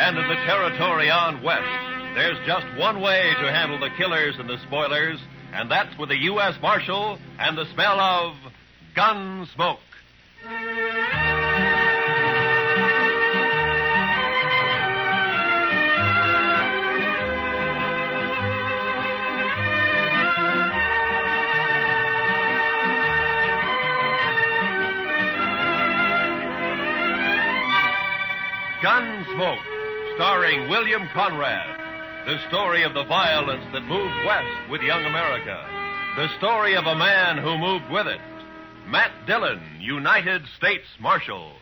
And in the territory on west, there's just one way to handle the killers and the spoilers, and that's with a U.S. Marshal and the smell of Gunsmoke. Gunsmoke, starring William Conrad. The story of the violence that moved west with young America. The story of a man who moved with it. Matt Dillon, United States Marshal.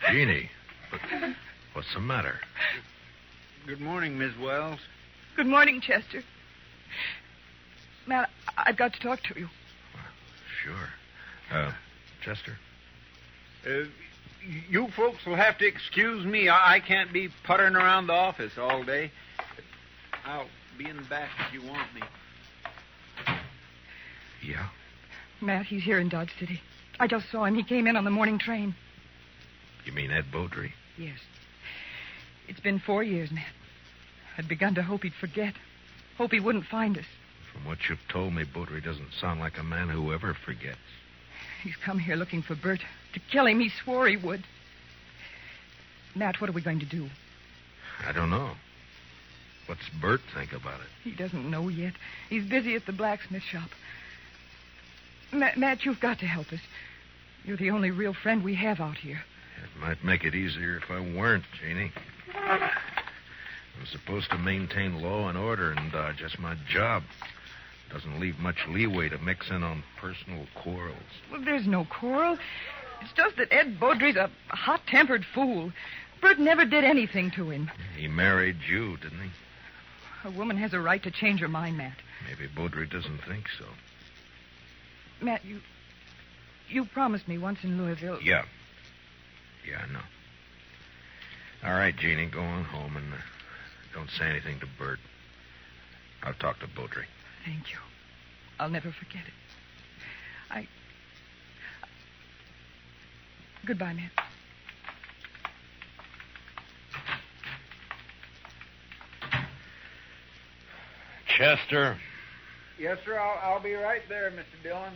Jeannie, what's the matter? Good morning, Miss Wells. Good morning, Chester. Matt, I've got to talk to you. Sure. Chester? You folks will have to excuse me. I can't be puttering around the office all day. I'll be in the back if you want me. Yeah? Matt, he's here in Dodge City. I just saw him. He came in on the morning train. You mean Ed Beaudry? Yes. It's been 4 years, Matt. I'd begun to hope he'd forget. Hope he wouldn't find us. From what you've told me, Beaudry doesn't sound like a man who ever forgets. He's come here looking for Bert. To kill him, he swore he would. Matt, what are we going to do? I don't know. What's Bert think about it? He doesn't know yet. He's busy at the blacksmith shop. Matt, you've got to help us. You're the only real friend we have out here. It might make it easier if I weren't, Jeannie. I'm supposed to maintain law and order in Dodge. That's my job. Doesn't leave much leeway to mix in on personal quarrels. Well, there's no quarrel. It's just that Ed Beaudry's a hot-tempered fool. Bert never did anything to him. He married you, didn't he? A woman has a right to change her mind, Matt. Maybe Beaudry doesn't think so. Matt, you promised me once in Louisville. Yeah. Yeah, I know. All right, Jeannie, go on home and don't say anything to Bert. I'll talk to Beaudry. Thank you. I'll never forget it. Goodbye, Matt. Chester. Yes, sir. I'll be right there, Mr. Dillon.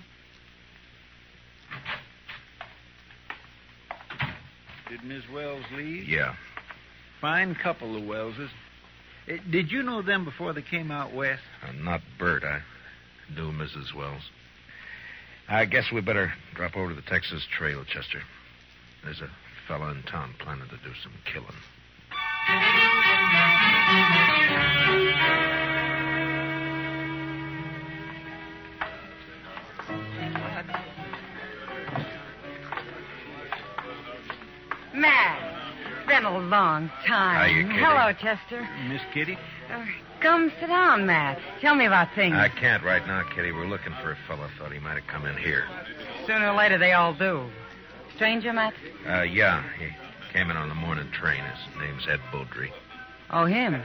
Did Miss Wells leave? Yeah. Fine couple, the Wellses. Did you know them before they came out west? Not Bert. I knew Mrs. Wells. I guess we better drop over to the Texas Trail, Chester. There's a fella in town planning to do some killing. Matt, it's been a long time. Hiya, Kitty. Hello, Chester. Miss Kitty? Come sit down, Matt. Tell me about things. I can't right now, Kitty. We're looking for a fella. Thought he might have come in here. Sooner or later, they all do. Stranger, Matt? Yeah. He came in on the morning train. His name's Ed Beaudry. Oh, him.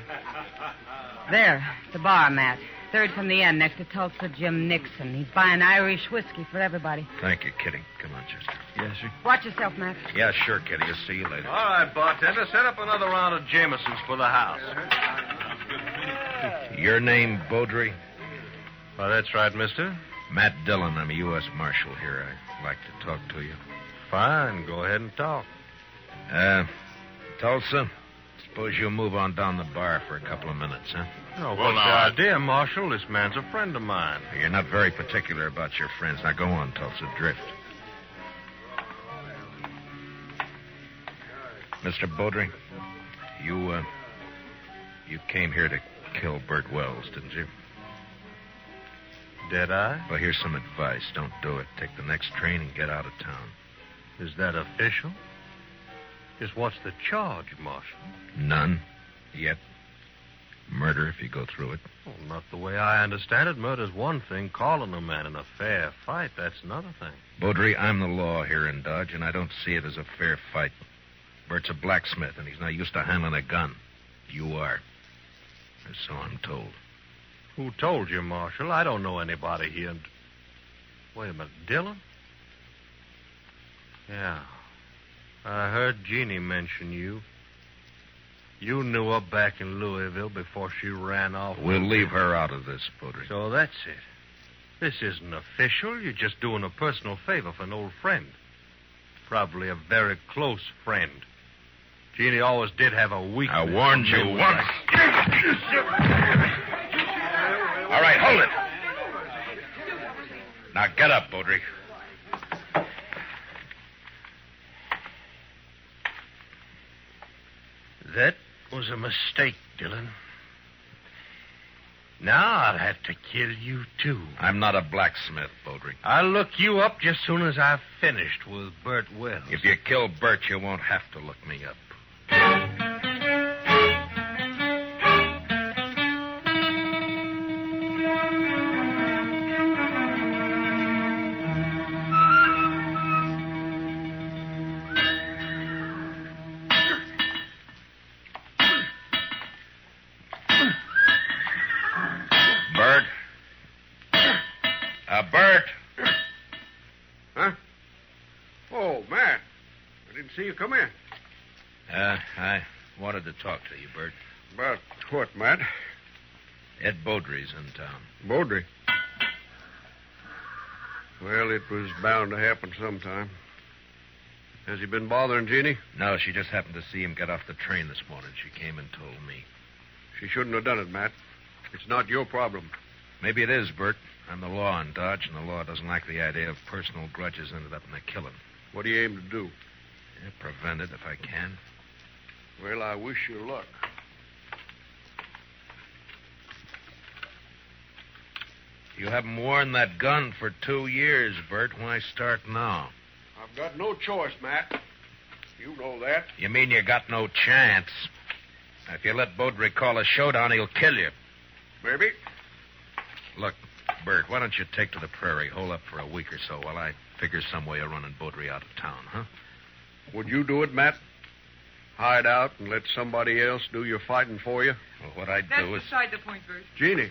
There, the bar, Matt. Third from the end, next to Tulsa Jim Nixon. He's buying Irish whiskey for everybody. Thank you, Kitty. Come on, Chester. Yes, sir. Watch yourself, Matt. Yeah, sure, Kitty. I'll see you later. All right, bartender, set up another round of Jamesons for the house. Your name, Beaudry? Well, that's right, mister. Matt Dillon. I'm a U.S. Marshal here. I'd like to talk to you. Fine, go ahead and talk. Tulsa, suppose you'll move on down the bar for a couple of minutes, huh? Oh, what's the idea, Marshal? This man's a friend of mine. You're not very particular about your friends. Now go on, Tulsa. Drift. Mr. Beaudry, you came here to kill Bert Wells, didn't you? Did I? Well, here's some advice. Don't do it. Take the next train and get out of town. Is that official? Just what's the charge, Marshal? None. Yet. Murder if you go through it. Well, not the way I understand it. Murder's one thing. Calling a man in a fair fight, that's another thing. Beaudry, I'm the law here in Dodge, and I don't see it as a fair fight. Bert's a blacksmith, and he's not used to handling a gun. You are. Or so I'm told. Who told you, Marshal? I don't know anybody here. Wait a minute. Dillon? Yeah. I heard Jeannie mention you. You knew her back in Louisville before she ran off. We'll leave her out of this, Beaudry. So that's it. This isn't official. You're just doing a personal favor for an old friend. Probably a very close friend. Jeannie always did have a weakness. I warned you once. All right, hold it. Now get up, Beaudry. That was a mistake, Dillon. Now I'll have to kill you, too. I'm not a blacksmith, Beaudry. I'll look you up just soon as I've finished with Bert Wells. If you kill Bert, you won't have to look me up. Bert. Huh? Oh, Matt. I didn't see you come in. I wanted to talk to you, Bert. About what, Matt? Ed Beaudry's in town. Beaudry. Well, it was bound to happen sometime. Has he been bothering Jeannie? No, she just happened to see him get off the train this morning. She came and told me. She shouldn't have done it, Matt. It's not your problem. Maybe it is, Bert. I'm the law in Dodge, and the law doesn't like the idea of personal grudges ended up in a killing. What do you aim to do? Yeah, prevent it if I can. Well, I wish you luck. You haven't worn that gun for 2 years, Bert. Why start now? I've got no choice, Matt. You know that. You mean you got no chance? If you let Beaudry call a showdown, he'll kill you. Maybe. Look, Bert, why don't you take to the prairie, hole up for a week or so while I figure some way of running Beaudry out of town, huh? Would you do it, Matt? Hide out and let somebody else do your fighting for you? Well, what I'd That's do is... beside the point, Bert. Jeannie.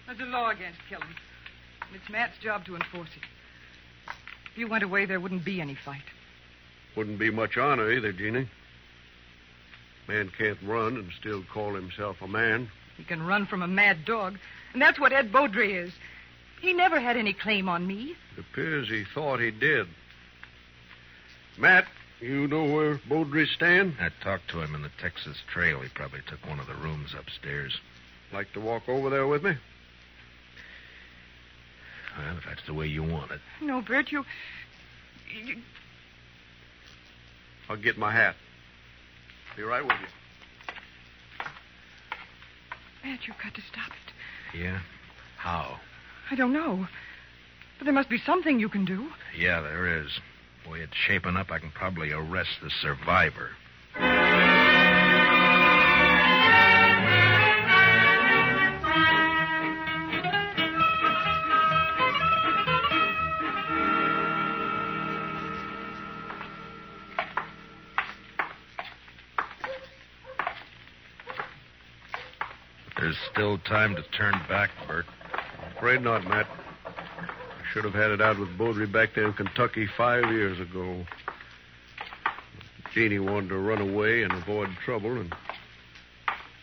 There's a law against killing. And it's Matt's job to enforce it. If you went away, there wouldn't be any fight. Wouldn't be much honor either, Jeannie. Man can't run and still call himself a man. He can run from a mad dog. And that's what Ed Beaudry is. He never had any claim on me. It appears he thought he did. Matt, you know where Beaudry's stand? I talked to him in the Texas Trail. He probably took one of the rooms upstairs. Like to walk over there with me? Well, if that's the way you want it. No, Bert, you... I'll get my hat. Be right with you. Matt, you've got to stop it. Yeah? How? I don't know. But there must be something you can do. Yeah, there is. Boy, it's shaping up. I can probably arrest the survivor. There's still time to turn back, Bert. Afraid not, Matt. I should have had it out with Beaudry back there in Kentucky 5 years ago. Jeannie wanted to run away and avoid trouble, and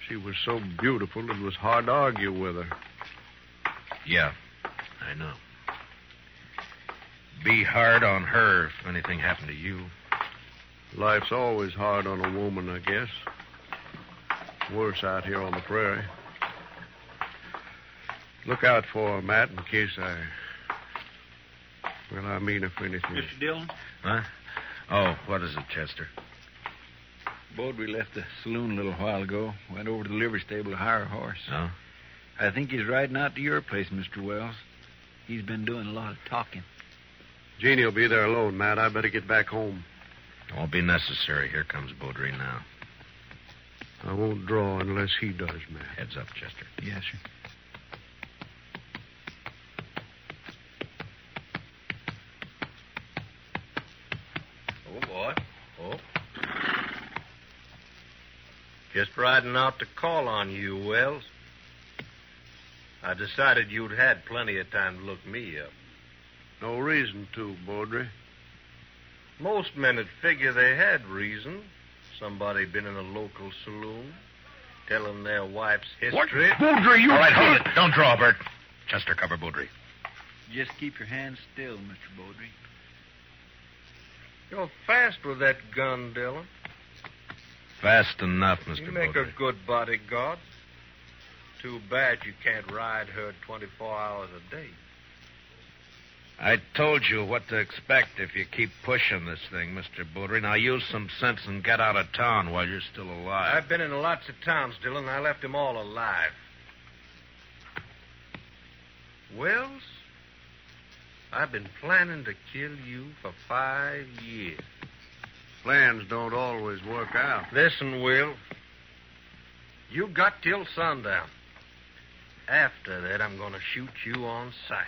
she was so beautiful it was hard to argue with her. Yeah, I know. Be hard on her if anything happened to you. Life's always hard on a woman, I guess. Worse out here on the prairie. Look out for her, Matt, in case I... Well, I mean, if anything... Mr. Dillon? Huh? Oh, what is it, Chester? Beaudry left the saloon a little while ago. Went over to the livery stable to hire a horse. Oh? I think he's riding out to your place, Mr. Wells. He's been doing a lot of talking. Jeannie will be there alone, Matt. I better get back home. It won't be necessary. Here comes Beaudry now. I won't draw unless he does, Matt. Heads up, Chester. Yes, sir. Oh, boy. Oh. Just riding out to call on you, Wells. I decided you'd had plenty of time to look me up. No reason to, Baudry. Most men would figure they had reason. Somebody been in a local saloon, telling their wife's history. Baudry, you... All right, hold it. Don't draw, Bert. Chester, cover Baudry. Just keep your hands still, Mr. Baudry. You're fast with that gun, Dillon. Fast enough, Mr. You make Baudry. a good bodyguard. Too bad you can't ride her 24 hours a day. I told you what to expect if you keep pushing this thing, Mr. Baudry. Now use some sense and get out of town while you're still alive. I've been in lots of towns, Dillon. I left them all alive. Wells, I've been planning to kill you for 5 years. Plans don't always work out. Listen, Will. You got till sundown. After that, I'm going to shoot you on sight.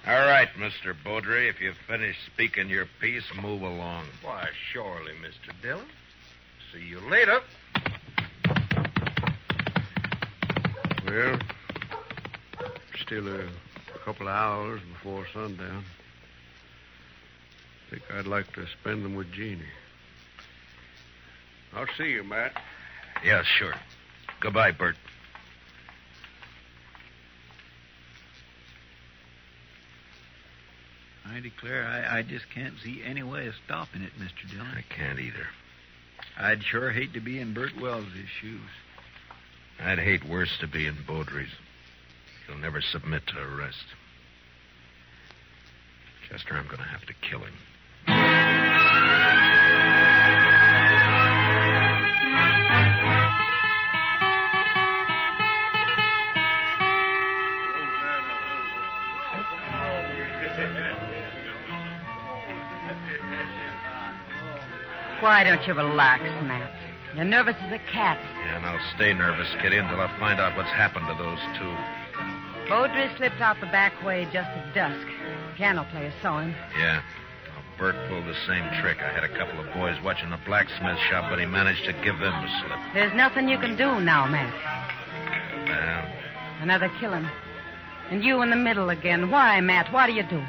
All right, Mr. Baudry. If you've finished speaking your piece, move along. Why, surely, Mr. Dillon. See you later. Well, still a couple of hours before sundown. I think I'd like to spend them with Jeannie. I'll see you, Matt. Yeah, sure. Goodbye, Bert. I declare I just can't see any way of stopping it, Mr. Dillon. I can't either. I'd sure hate to be in Bert Wells' shoes. I'd hate worse to be in Baudry's. He'll never submit to arrest. Chester, I'm going to have to kill him. Why don't you relax, Matt? You're nervous as a cat. Yeah, and I'll stay nervous, Kitty, until I find out what's happened to those two. Baudry slipped out the back way just at dusk. The piano player saw him. Yeah. Well, Bert pulled the same trick. I had a couple of boys watching the blacksmith shop, but he managed to give them the slip. There's nothing you can do now, Matt. Well, Another killing. And you in the middle again. Why, Matt? Why do you do it?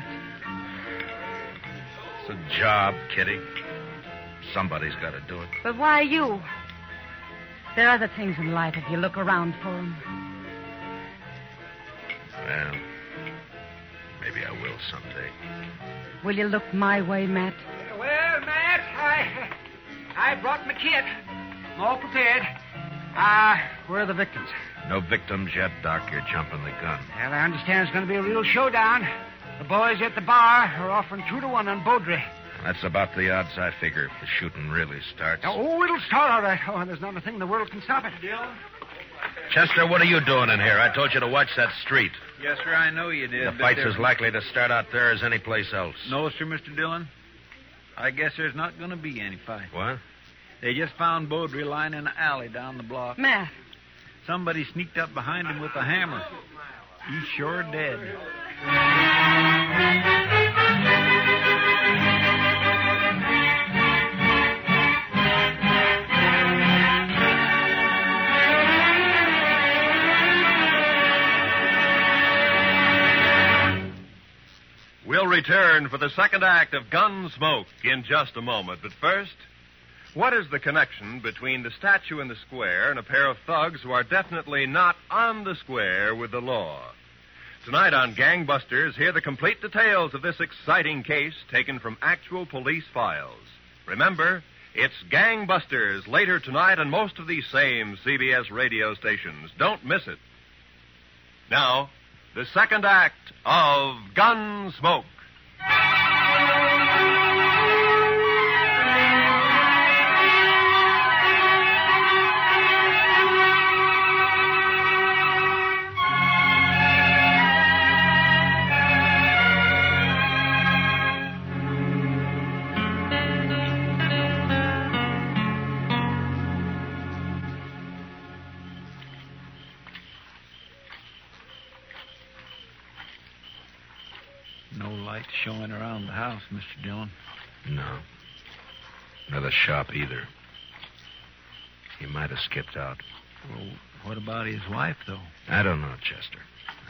it's a job, Kitty. Somebody's got to do it. But why you? There are other things in life if you look around for them. Well, maybe I will someday. Will you look my way, Matt? Well, Matt, I brought my kit. I'm all prepared. Where are the victims? No victims yet, Doc. You're jumping the gun. Well, I understand it's going to be a real showdown. The boys at the bar are offering 2-1 on Baudry. That's about the odds I figure if the shooting really starts. Oh, it'll start all right. Oh, there's not a thing in the world can stop it. Chester, what are you doing in here? I told you to watch that street. Yes, sir, I know you did. The fight's as likely to start out there as any place else. No, sir, Mr. Dillon. I guess there's not going to be any fight. What? They just found Baudry lying in an alley down the block. Matt. Somebody sneaked up behind him with a hammer. He's sure dead. We'll return for the second act of Gunsmoke in just a moment. But first, what is the connection between the statue in the square and a pair of thugs who are definitely not on the square with the law? Tonight on Gangbusters, hear the complete details of this exciting case taken from actual police files. Remember, it's Gangbusters later tonight on most of these same CBS radio stations. Don't miss it. Now, the second act of Gunsmoke. No light showing around the house, Mr. Dillon. No. Nor the shop either. He might have skipped out. Well, what about his wife, though? I don't know, Chester.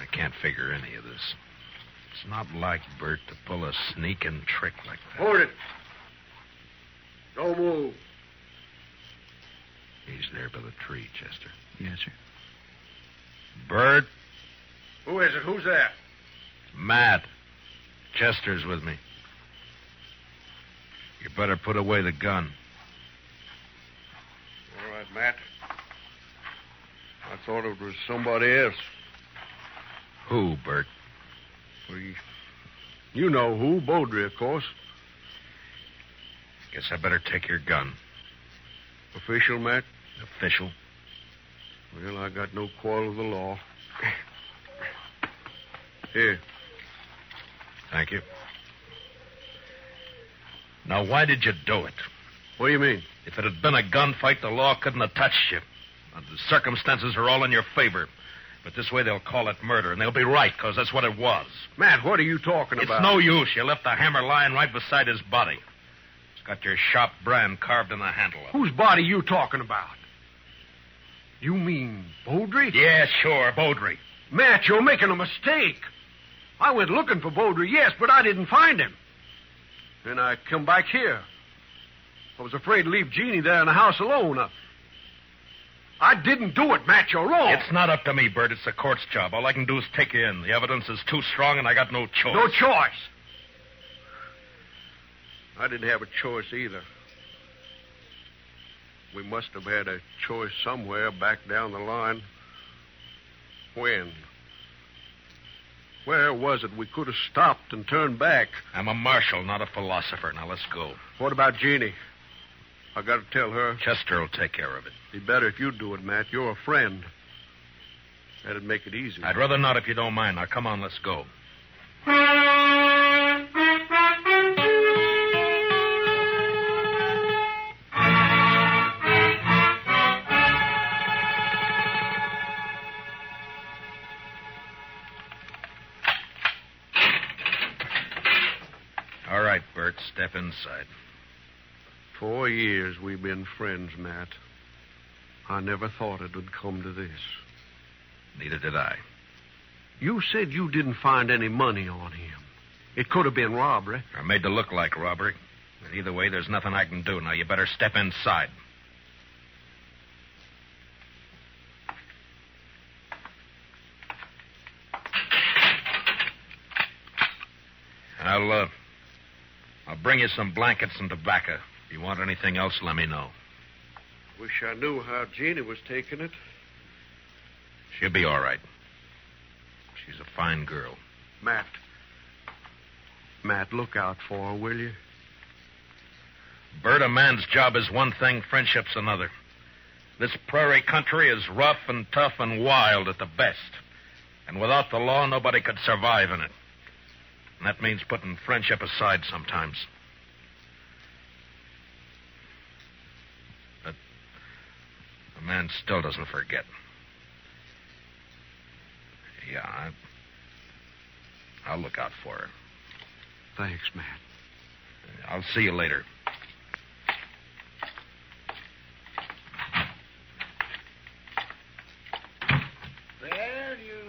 I can't figure any of this. It's not like Bert to pull a sneaking trick like that. Hold it. Don't move. He's there by the tree, Chester. Yes, sir. Bert? Who is it? Who's that? Matt. Chester's with me. You better put away the gun. All right, Matt. I thought it was somebody else. Who, Bert? Well, you know who. Beaudry, of course. Guess I better take your gun. Official, Matt? Official. Well, I got no quarrel with the law. Here. Thank you. Now, why did you do it? What do you mean? If it had been a gunfight, the law couldn't have touched you. The circumstances are all in your favor. But this way they'll call it murder, and they'll be right, because that's what it was. Matt, what are you talking about? It's no use. You left the hammer lying right beside his body. It's got your shop brand carved in the handle of it. Whose body you talking about? You mean Beaudry? Yeah, sure, Beaudry. Matt, you're making a mistake. I went looking for Beaudry, yes, but I didn't find him. Then I come back here. I was afraid to leave Jeannie there in the house alone. I didn't do it, Matt. You're wrong. It's not up to me, Bert. It's the court's job. All I can do is take you in. The evidence is too strong, and I got no choice. No choice. I didn't have a choice either. We must have had a choice somewhere back down the line. When? Where was it we could have stopped and turned back? I'm a marshal, not a philosopher. Now, let's go. What about Jeannie? I got to tell her. Chester will take care of it. Be better if you do it, Matt. You're a friend. That'd make it easier. I'd rather not if you don't mind. Now, come on, let's go. All right, Bert, step inside. 4 years we've been friends, Matt. I never thought it would come to this. Neither did I. You said you didn't find any money on him. It could have been robbery. Or made to look like robbery. But either way, there's nothing I can do. Now, you better step inside. I'll bring you some blankets and tobacco. If you want anything else, let me know. Wish I knew how Jeannie was taking it. She'll be all right. She's a fine girl. Matt, look out for her, will you? Bert, a man's job is one thing, friendship's another. This prairie country is rough and tough and wild at the best. And without the law, nobody could survive in it. And that means putting friendship aside sometimes. But a man still doesn't forget. Yeah, I'll look out for her. Thanks, Matt. I'll see you later. Well, you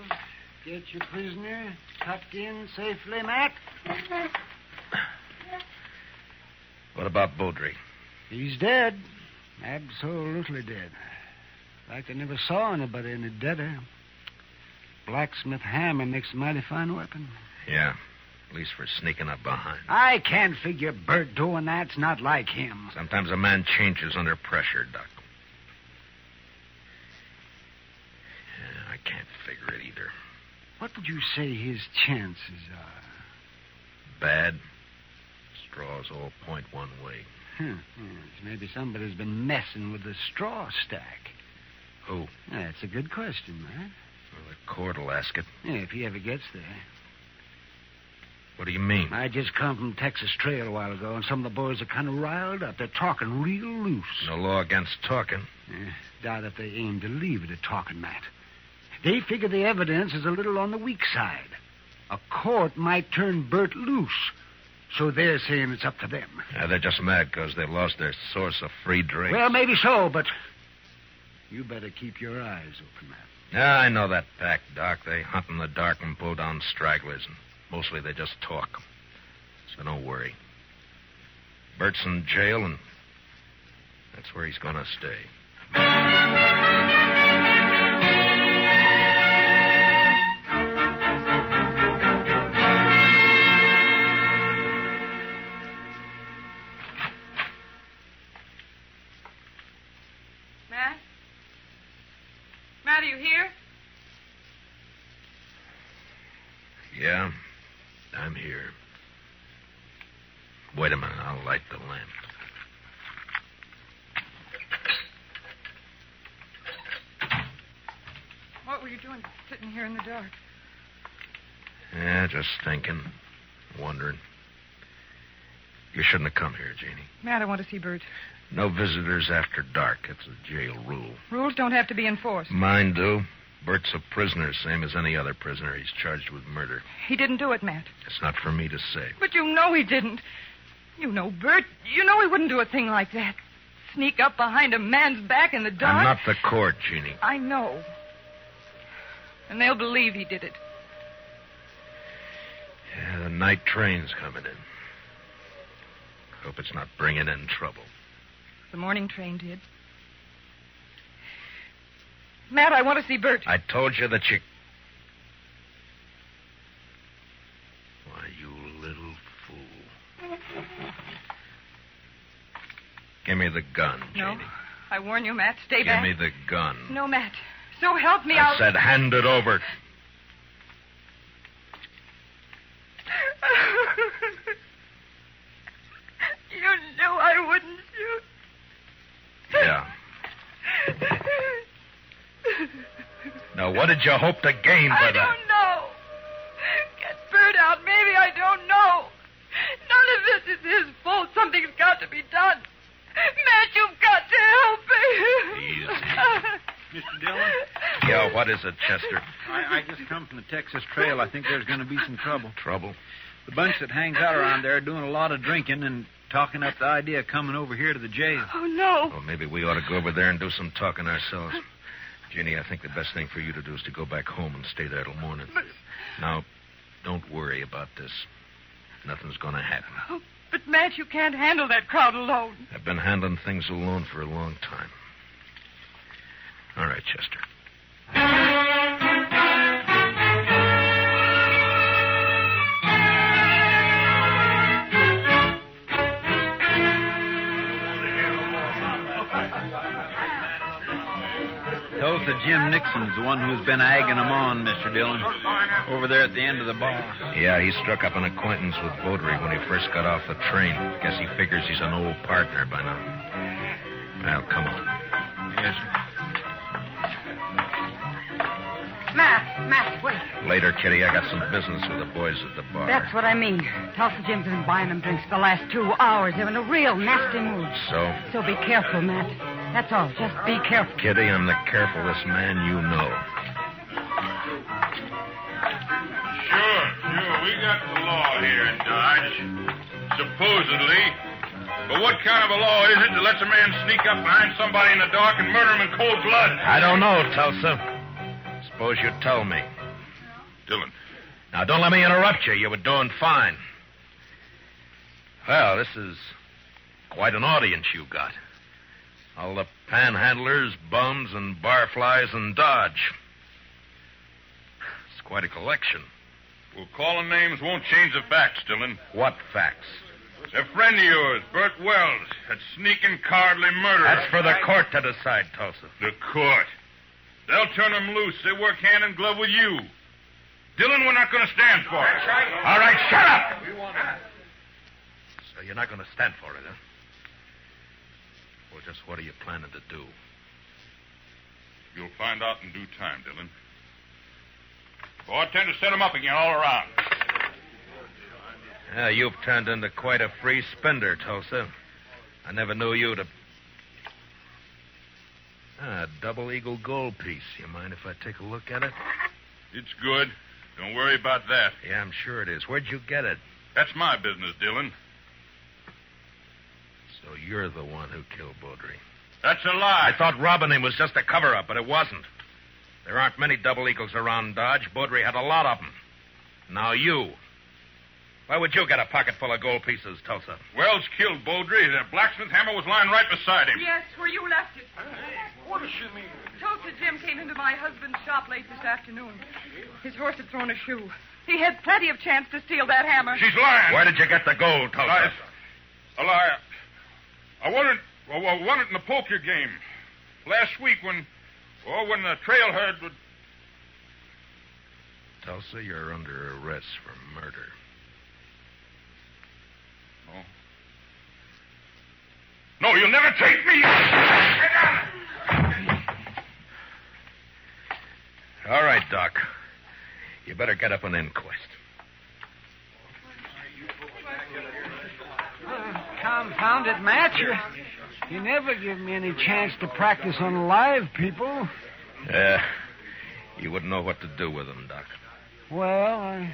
get your prisoner tucked in safely, Matt? What about Beaudry? He's dead. Absolutely dead. Like I never saw anybody any deader. Blacksmith hammer makes a mighty fine weapon. Yeah, at least for sneaking up behind. I can't figure Bert doing that's not like him. Sometimes a man changes under pressure, Doc. Yeah, I can't figure it either. What would you say his chances are? Bad. Straws all point one way. Yes, maybe somebody's been messing with the straw stack. Who? That's a good question, Matt. Well, the court will ask it. Yeah, if he ever gets there. What do you mean? I just come from Texas Trail a while ago, and some of the boys are kind of riled up. They're talking real loose. No law against talking. Doubt if they aim to leave it at talking, Matt. They figure the evidence is a little on the weak side. A court might turn Bert loose. So they're saying it's up to them. Yeah, they're just mad because they lost their source of free drink. Well, maybe so, but you better keep your eyes open, Matt. Yeah, I know that pack, Doc. They hunt in the dark and pull down stragglers, and mostly they just talk. So don't worry. Bert's in jail, and that's where he's going to stay. Matt? Matt, are you here? Yeah, I'm here. Wait a minute, I'll light the lamp. What were you doing sitting here in the dark? Yeah, just thinking, wondering. You shouldn't have come here, Jeannie. Matt, I want to see Bert. No visitors after dark. It's a jail rule. Rules don't have to be enforced. Mine do. Bert's a prisoner, same as any other prisoner. He's charged with murder. He didn't do it, Matt. It's not for me to say. But you know he didn't. You know Bert. You know he wouldn't do a thing like that. Sneak up behind a man's back in the dark. I'm not the court, Jeannie. I know. And they'll believe he did it. Yeah, the night train's coming in. Hope it's not bringing in trouble. The morning train did. Matt, I want to see Bert. I told you that you... Why, you little fool. Give me the gun, No. Jeannie. I warn you, Matt. Stay Give back. me the gun. No, Matt. So help me, I said hand it over. You knew I wouldn't shoot. Yeah. Now, what did you hope to gain by I that? don't know. Get Bert out. Maybe I don't know. None of this is his fault. Something's got to be done. Matt, you've got to help me. Easy. Mr. Dillon? Yeah, what is it, Chester? I just come from the Texas Trail. I think there's going to be some trouble. Trouble? The bunch that hangs out around there are doing a lot of drinking and talking up the idea of coming over here to the jail. Oh, no. Well, maybe we ought to go over there and do some talking ourselves. Jeannie, I think the best thing for you to do is to go back home and stay there till morning. Now, don't worry about this. Nothing's going to happen. Oh, but, Matt, you can't handle that crowd alone. I've been handling things alone for a long time. All right, Chester. Tulsa Jim Nixon's the one who's been egging them on, Mr. Dillon, over there at the end of the bar. Yeah, he struck up an acquaintance with Beaudry when he first got off the train. Guess he figures he's an old partner by now. Well, come on. Yes, sir. Matt, wait. Later, Kitty, I got some business with the boys at the bar. That's what I mean. Tulsa Jim's been buying them drinks for the last 2 hours. They're in a real nasty mood. So? So be careful, Matt. That's all. Just be careful. Kitty, I'm the carefulest man you know. Sure. We got the law here in Dodge. Supposedly. But what kind of a law is it that lets a man sneak up behind somebody in the dark and murder him in cold blood? I don't know, Tulsa. Suppose you tell me. Dillon. Now, don't let me interrupt you. You were doing fine. Well, this is quite an audience you got. All the panhandlers, bums, and barflies in Dodge. It's quite a collection. Well, calling names won't change the facts, Dillon. What facts? A friend of yours, Bert Wells, that sneaking, cowardly murderer. That's for the court to decide, Tulsa. The court. They'll turn him loose. They work hand in glove with you. Dillon, we're not going to stand for it. All right, shut up! So you're not going to stand for it, huh? Well, just what are you planning to do? You'll find out in due time, Dillon. Oh, I tend to set him up again all around. Yeah, you've turned into quite a free spender, Tulsa. I never knew you to... A double eagle gold piece. You mind if I take a look at it? It's good. Don't worry about that. Yeah, I'm sure it is. Where'd you get it? That's my business, Dillon. So you're the one who killed Baudry. That's a lie. I thought robbing him was just a cover-up, but it wasn't. There aren't many double eagles around Dodge. Baudry had a lot of them. Now you. Why would you get a pocket full of gold pieces, Tulsa? Wells killed Baudry. The blacksmith hammer was lying right beside him. Yes, where you left it. What does she mean? Tulsa Jim came into my husband's shop late this afternoon. His horse had thrown a shoe. He had plenty of chance to steal that hammer. She's lying. Where did you get the gold, Tulsa? A lie. I won it in the poker game last week when the trail herd would... Tulsa, you're under arrest for murder. No, you'll never take me. All right, Doc. You better get up an inquest. Confound it, Matt. You never give me any chance to practice on live people. You wouldn't know what to do with them, Doc. Well,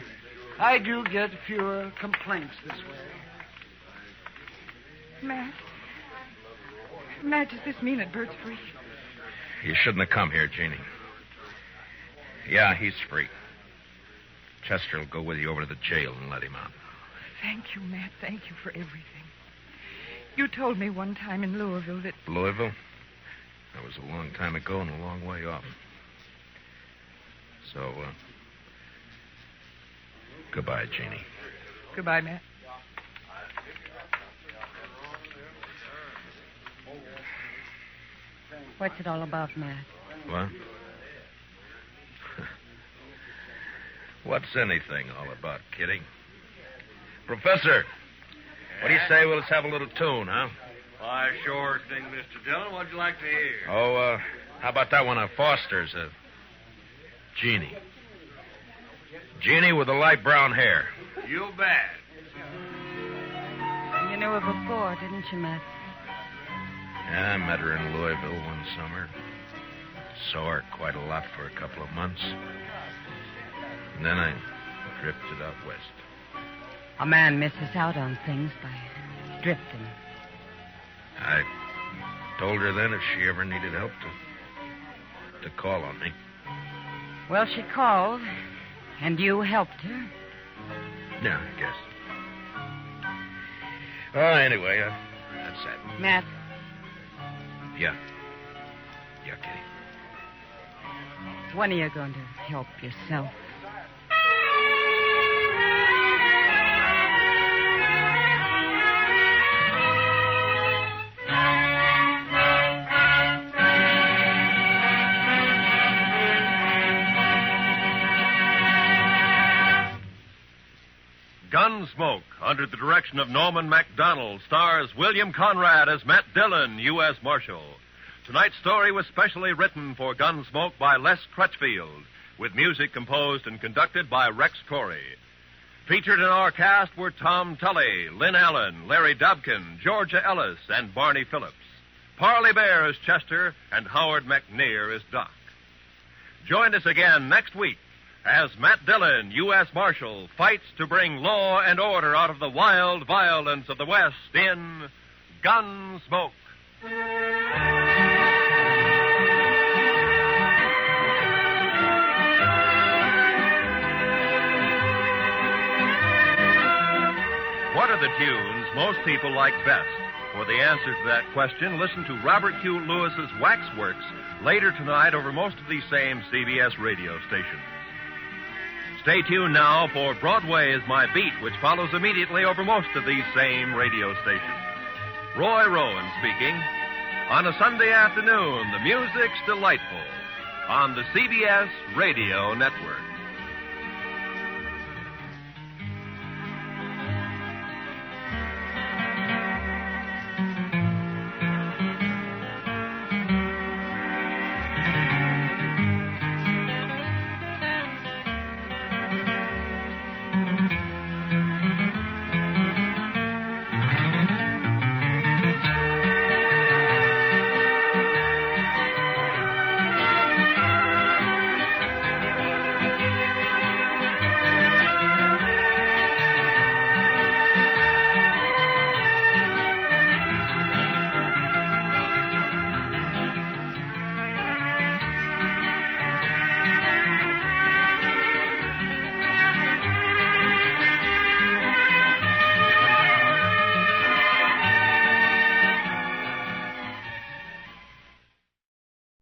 I do get fewer complaints this way. Matt, does this mean that Bert's free? You shouldn't have come here, Jeannie. Yeah, he's free. Chester will go with you over to the jail and let him out. Thank you, Matt. Thank you for everything. You told me one time in Louisville that... Louisville? That was a long time ago and a long way off. So, goodbye, Jeannie. Goodbye, Matt. What's it all about, Matt? What? What's anything all about, Kitty? Professor, what do you say we'll just have a little tune, huh? Why, sure thing, Mr. Dillon. What'd you like to hear? Oh, how about that one of Foster's? Jeannie. Jeannie with the light brown hair. You bet. You knew her before, didn't you, Matt? Yeah, I met her in Louisville one summer. Saw her quite a lot for a couple of months. And then I drifted out west. A man misses out on things by drifting. I told her then if she ever needed help to call on me. Well, she called, and you helped her. Yeah, I guess. Oh, anyway, that's that. Matt. Yeah. Yeah, Kitty. When are you going to help yourself? Gunsmoke, under the direction of Norman MacDonald, stars William Conrad as Matt Dillon, U.S. Marshal. Tonight's story was specially written for Gunsmoke by Les Crutchfield, with music composed and conducted by Rex Corey. Featured in our cast were Tom Tully, Lynn Allen, Larry Dobkin, Georgia Ellis, and Barney Phillips. Parley Bear as Chester, and Howard McNear as Doc. Join us again next week as Matt Dillon, U.S. Marshal, fights to bring law and order out of the wild violence of the West in Gunsmoke. What are the tunes most people like best? For the answer to that question, listen to Robert Hugh Lewis's Waxworks later tonight over most of these same CBS radio stations. Stay tuned now for Broadway is My Beat, which follows immediately over most of these same radio stations. Roy Rowan speaking. On a Sunday afternoon, the music's delightful on the CBS Radio Network.